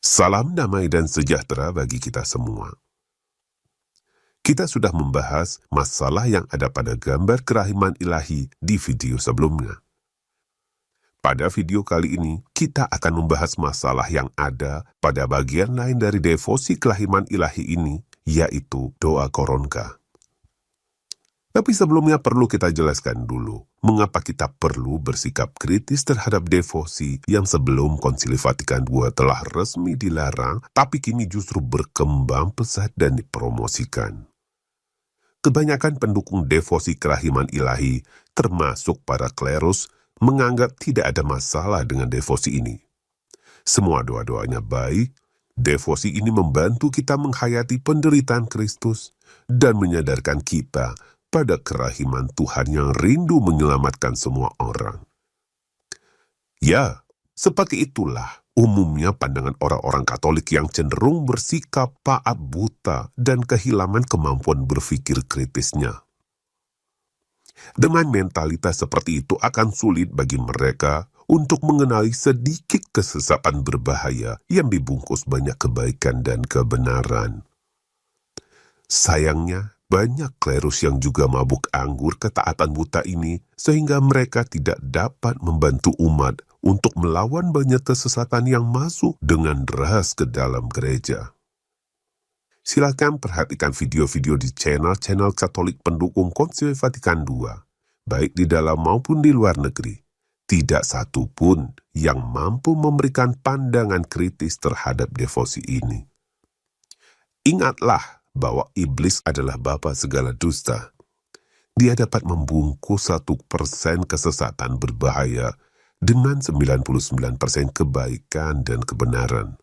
Salam damai dan sejahtera bagi kita semua. Kita sudah membahas masalah yang ada pada gambar kerahiman ilahi di video sebelumnya. Pada video kali ini, kita akan membahas masalah yang ada pada bagian lain dari devosi kerahiman ilahi ini, yaitu doa koronka. Tapi sebelumnya perlu kita jelaskan dulu, mengapa kita perlu bersikap kritis terhadap devosi yang sebelum Konsili Vatikan II telah resmi dilarang, tapi kini justru berkembang pesat dan dipromosikan. Kebanyakan pendukung devosi kerahiman ilahi, termasuk para klerus, menganggap tidak ada masalah dengan devosi ini. Semua doa-doanya baik, devosi ini membantu kita menghayati penderitaan Kristus dan menyadarkan kita pada kerahiman Tuhan yang rindu menyelamatkan semua orang. Ya, seperti itulah umumnya pandangan orang-orang Katolik yang cenderung bersikap taat buta dan kehilangan kemampuan berpikir kritisnya. Dengan mentalitas seperti itu akan sulit bagi mereka untuk mengenali sedikit kesesatan berbahaya yang dibungkus banyak kebaikan dan kebenaran. Sayangnya, banyak klerus yang juga mabuk anggur ketaatan buta ini sehingga mereka tidak dapat membantu umat untuk melawan banyak kesesatan yang masuk dengan deras ke dalam gereja. Silakan perhatikan video-video di channel-channel Katolik pendukung Konsili Vatikan II, baik di dalam maupun di luar negeri. Tidak satu pun yang mampu memberikan pandangan kritis terhadap devosi ini. Ingatlah bahwa iblis adalah bapa segala dusta. Dia dapat membungkus 1% kesesatan berbahaya dengan 99% kebaikan dan kebenaran.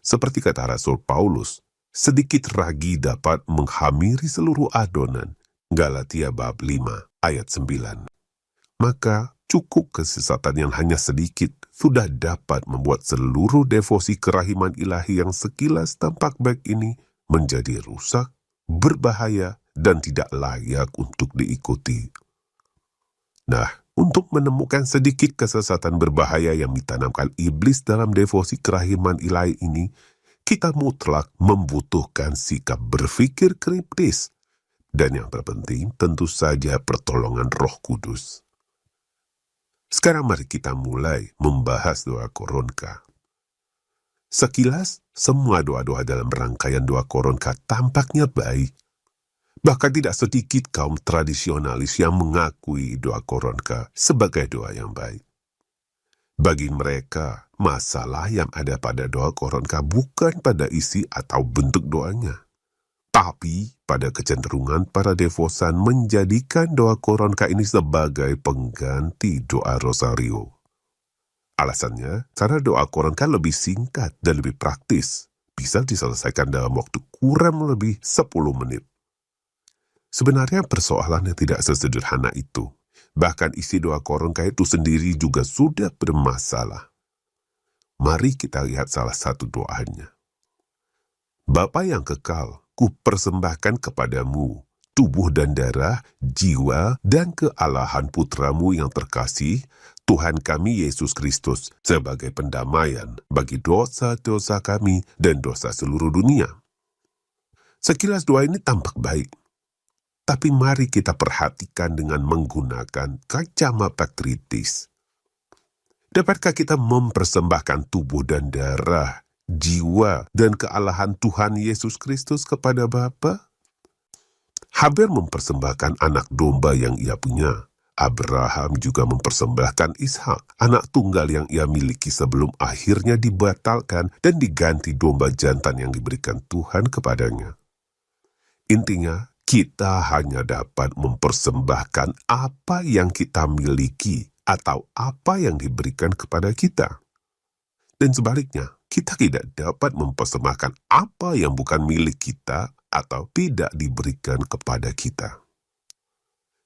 Seperti kata Rasul Paulus, sedikit ragi dapat menghamiri seluruh adonan. Galatia bab 5 ayat 9. Maka cukup kesesatan yang hanya sedikit sudah dapat membuat seluruh devosi kerahiman ilahi yang sekilas tampak baik ini menjadi rusak, berbahaya, dan tidak layak untuk diikuti. Nah, untuk menemukan sedikit kesesatan berbahaya yang ditanamkan iblis dalam devosi kerahiman ilahi ini, kita mutlak membutuhkan sikap berpikir kritis, dan yang terpenting tentu saja pertolongan Roh Kudus. Sekarang mari kita mulai membahas doa koronka. Sekilas, semua doa-doa dalam rangkaian doa koronka tampaknya baik. Bahkan tidak sedikit kaum tradisionalis yang mengakui doa koronka sebagai doa yang baik. Bagi mereka, masalah yang ada pada doa koronka bukan pada isi atau bentuk doanya, tapi pada kecenderungan para devosan menjadikan doa koronka ini sebagai pengganti doa rosario. Alasannya, cara doa koronka lebih singkat dan lebih praktis, bisa diselesaikan dalam waktu kurang lebih 10 menit. Sebenarnya persoalannya tidak sesederhana itu. Bahkan isi doa koronka itu sendiri juga sudah bermasalah. Mari kita lihat salah satu doanya. Bapa yang kekal, kupersembahkan kepadamu tubuh dan darah, jiwa, dan kealahan putramu yang terkasih, Tuhan kami Yesus Kristus, sebagai pendamaian bagi dosa-dosa kami dan dosa seluruh dunia. Sekilas doa ini tampak baik, tapi mari kita perhatikan dengan menggunakan kacamata kritis. Dapatkah kita mempersembahkan tubuh dan darah, jiwa, dan kealahan Tuhan Yesus Kristus kepada Bapa? Habel mempersembahkan anak domba yang ia punya. Abraham juga mempersembahkan Ishak, anak tunggal yang ia miliki sebelum akhirnya dibatalkan dan diganti domba jantan yang diberikan Tuhan kepadanya. Intinya, kita hanya dapat mempersembahkan apa yang kita miliki atau apa yang diberikan kepada kita. Dan sebaliknya, kita tidak dapat mempersembahkan apa yang bukan milik kita atau tidak diberikan kepada kita.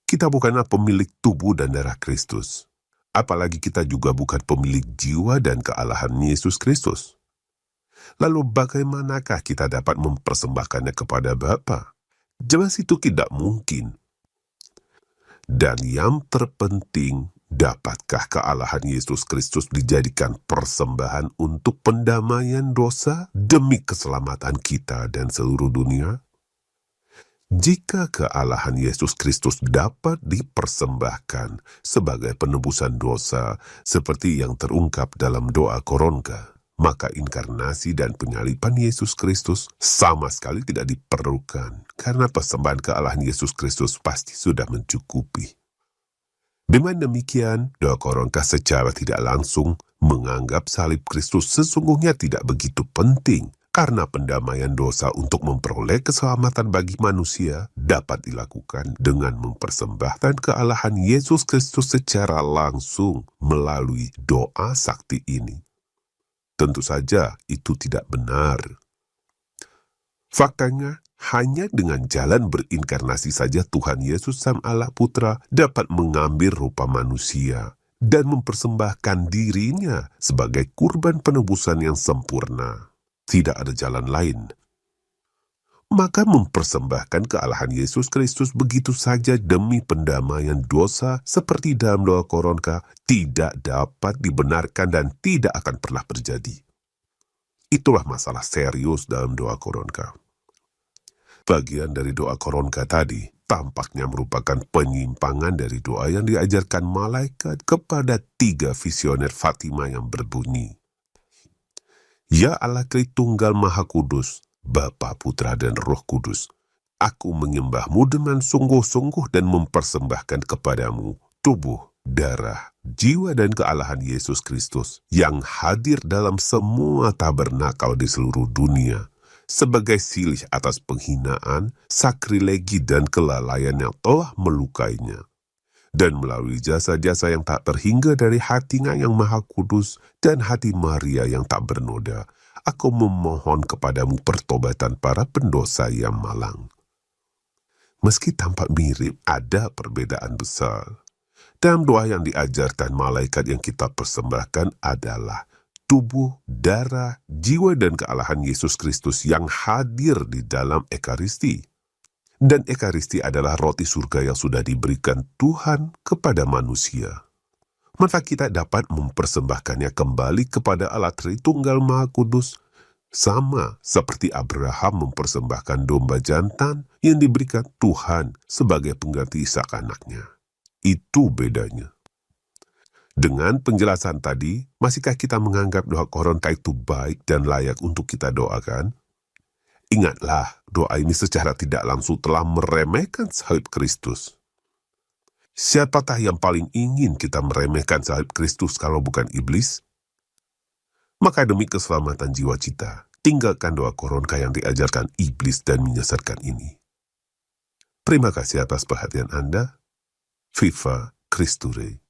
Kita bukanlah pemilik tubuh dan darah Kristus. Apalagi kita juga bukan pemilik jiwa dan kealahan Yesus Kristus. Lalu bagaimanakah kita dapat mempersembahkannya kepada Bapa? Jelas itu tidak mungkin. Dan yang terpenting, Dapatkah kealahan Yesus Kristus dijadikan persembahan untuk pendamaian dosa demi keselamatan kita dan seluruh dunia? Jika kealahan Yesus Kristus dapat dipersembahkan sebagai penebusan dosa seperti yang terungkap dalam doa Koronka, maka inkarnasi dan penyaliban Yesus Kristus sama sekali tidak diperlukan, karena persembahan kealahan Yesus Kristus pasti sudah mencukupi. Dengan demikian, doa Koronka secara tidak langsung menganggap salib Kristus sesungguhnya tidak begitu penting, karena pendamaian dosa untuk memperoleh keselamatan bagi manusia dapat dilakukan dengan mempersembahkan kealahan Yesus Kristus secara langsung melalui doa sakti ini. Tentu saja itu tidak benar. Faktanya, hanya dengan jalan berinkarnasi saja Tuhan Yesus Sang Allah Putra dapat mengambil rupa manusia dan mempersembahkan dirinya sebagai kurban penebusan yang sempurna. Tidak ada jalan lain. Maka mempersembahkan kealahan Yesus Kristus begitu saja demi pendamaian dosa seperti dalam doa Koronka tidak dapat dibenarkan dan tidak akan pernah terjadi. Itulah masalah serius dalam doa Koronka. Bagian dari doa Koronka tadi tampaknya merupakan penyimpangan dari doa yang diajarkan malaikat kepada 3 visioner Fatima yang berbunyi, Ya Allah Tritunggal Maha Kudus, Bapa, Putra, dan Roh Kudus, aku menyembahmu dengan sungguh-sungguh dan mempersembahkan kepadamu tubuh, darah, jiwa, dan kealahan Yesus Kristus yang hadir dalam semua tabernakal di seluruh dunia, sebagai silih atas penghinaan, sakrilegi, dan kelalaian yang telah melukainya. Dan melalui jasa-jasa yang tak terhingga dari hatinya yang maha kudus dan hati Maria yang tak bernoda, aku memohon kepadamu pertobatan para pendosa yang malang. Meski tampak mirip, ada perbedaan besar. Dalam doa yang diajarkan malaikat yang kita persembahkan adalah tubuh, darah, jiwa, dan kealahan Yesus Kristus yang hadir di dalam Ekaristi. Dan Ekaristi adalah roti surga yang sudah diberikan Tuhan kepada manusia. Maka kita dapat mempersembahkannya kembali kepada Allah Tritunggal Maha Kudus, sama seperti Abraham mempersembahkan domba jantan yang diberikan Tuhan sebagai pengganti Ishak anaknya. Itu bedanya. Dengan penjelasan tadi, masihkah kita menganggap doa Koronka itu baik dan layak untuk kita doakan? Ingatlah, doa ini secara tidak langsung telah meremehkan salib Kristus. Siapakah yang paling ingin kita meremehkan salib Kristus kalau bukan iblis? Maka demi keselamatan jiwa kita, tinggalkan doa Koronka yang diajarkan iblis dan menyesatkan ini. Terima kasih atas perhatian Anda. Viva Christus Rey.